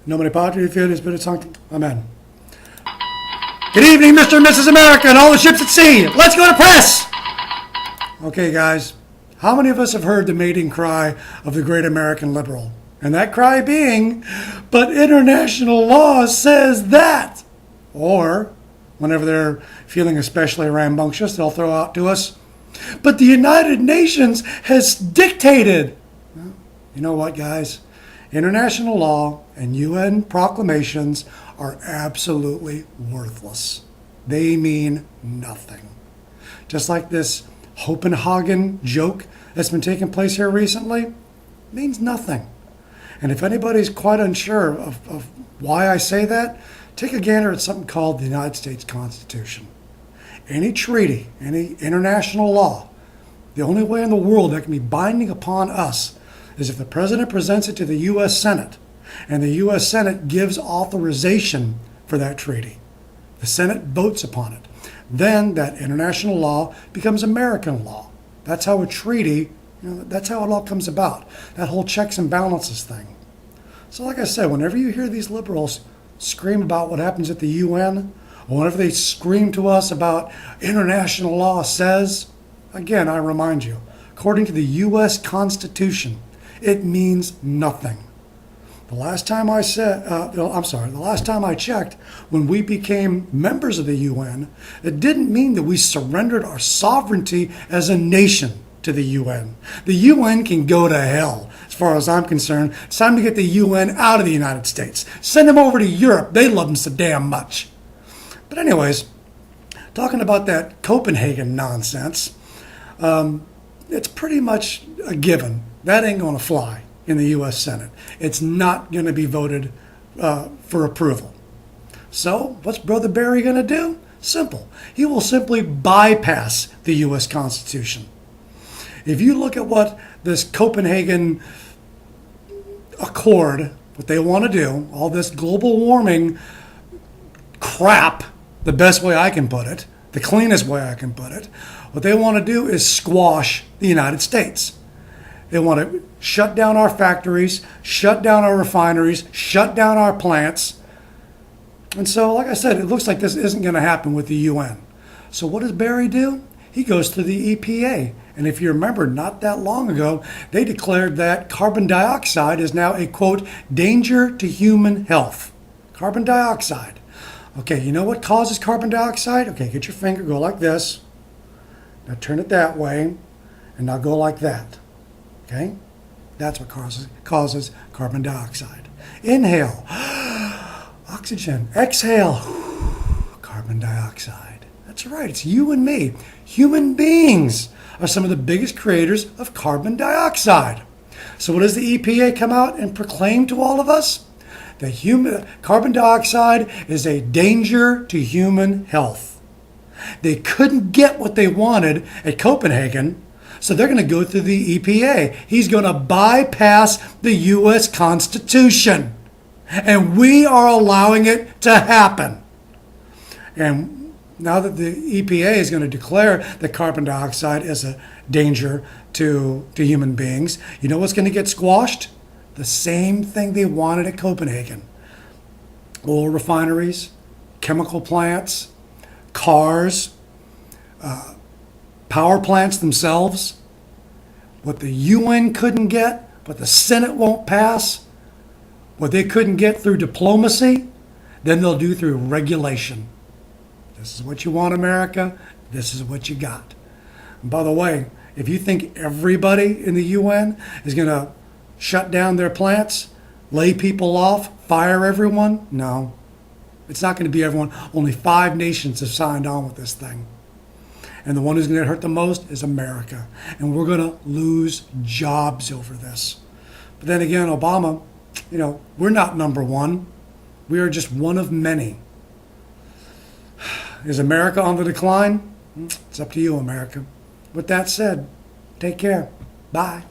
Nomine Patri, Filii, Spiritus Sancti. Amen. Good evening, Mr. and Mrs. America and all the ships at sea. Let's go to press! Okay, guys. How many of us have heard the mating cry of the great American liberal? And that cry being, but international law says that. Or, whenever they're feeling especially rambunctious, they'll throw out to us, but the United Nations has dictated. Well, you know what, guys? International law and UN proclamations are absolutely worthless. They mean nothing. Just like this Hopenhagen joke that's been taking place here recently, means nothing. And if anybody's quite unsure of why I say that, take a gander at something called the United States Constitution. Any treaty, any international law, the only way in the world that can be binding upon us is if the president presents it to the U.S. Senate, and the U.S. Senate gives authorization for that treaty. The Senate votes upon it. Then that international law becomes American law. That's how a treaty, that's how it all comes about. That whole checks and balances thing. So like I said, whenever you hear these liberals scream about what happens at the UN, or whenever they scream to us about international law says, again, I remind you, according to the U.S. Constitution, it means nothing. The last time I checked, when we became members of the UN, it didn't mean that we surrendered our sovereignty as a nation to the UN. The UN can go to hell, as far as I'm concerned. It's time to get the UN out of the United States. Send them over to Europe. They love them so damn much. But anyways, talking about that Hopenhagen nonsense, it's pretty much a given. That ain't going to fly in the U.S. Senate. It's not going to be voted for approval. So what's Brother Barry going to do? Simple. He will simply bypass the U.S. Constitution. If you look at what this Copenhagen Accord, what they want to do, all this global warming crap, the best way I can put it, the cleanest way I can put it, what they want to do is squash the United States. They want to shut down our factories, shut down our refineries, shut down our plants. And so, like I said, it looks like this isn't going to happen with the UN. So what does Barry do? He goes to the EPA. And if you remember, not that long ago, they declared that carbon dioxide is now a, quote, danger to human health. Carbon dioxide. Okay, you know what causes carbon dioxide? Okay, get your finger, go like this. Now turn it that way, and now go like that. Okay? That's what causes carbon dioxide. Inhale. Oxygen. Exhale. Carbon dioxide. That's right. It's you and me. Human beings are some of the biggest creators of carbon dioxide. So what does the EPA come out and proclaim to all of us? That carbon dioxide is a danger to human health. They couldn't get what they wanted at Copenhagen, so they're going to go through the EPA. He's going to bypass the U.S. Constitution. And we are allowing it to happen. And now that the EPA is going to declare that carbon dioxide is a danger to human beings, you know what's going to get squashed? The same thing they wanted at Copenhagen. Oil refineries, chemical plants, cars, power plants themselves. What the UN couldn't get, what the Senate won't pass, what they couldn't get through diplomacy, then they'll do through regulation. This is what you want, America. This is what you got. And by the way, if you think everybody in the UN is going to shut down their plants, lay people off, fire everyone, no. It's not going to be everyone. Only 5 nations have signed on with this thing. And the one who's going to get hurt the most is America. And we're going to lose jobs over this. But then again, Obama, we're not number one. We are just one of many. Is America on the decline? It's up to you, America. With that said, take care. Bye.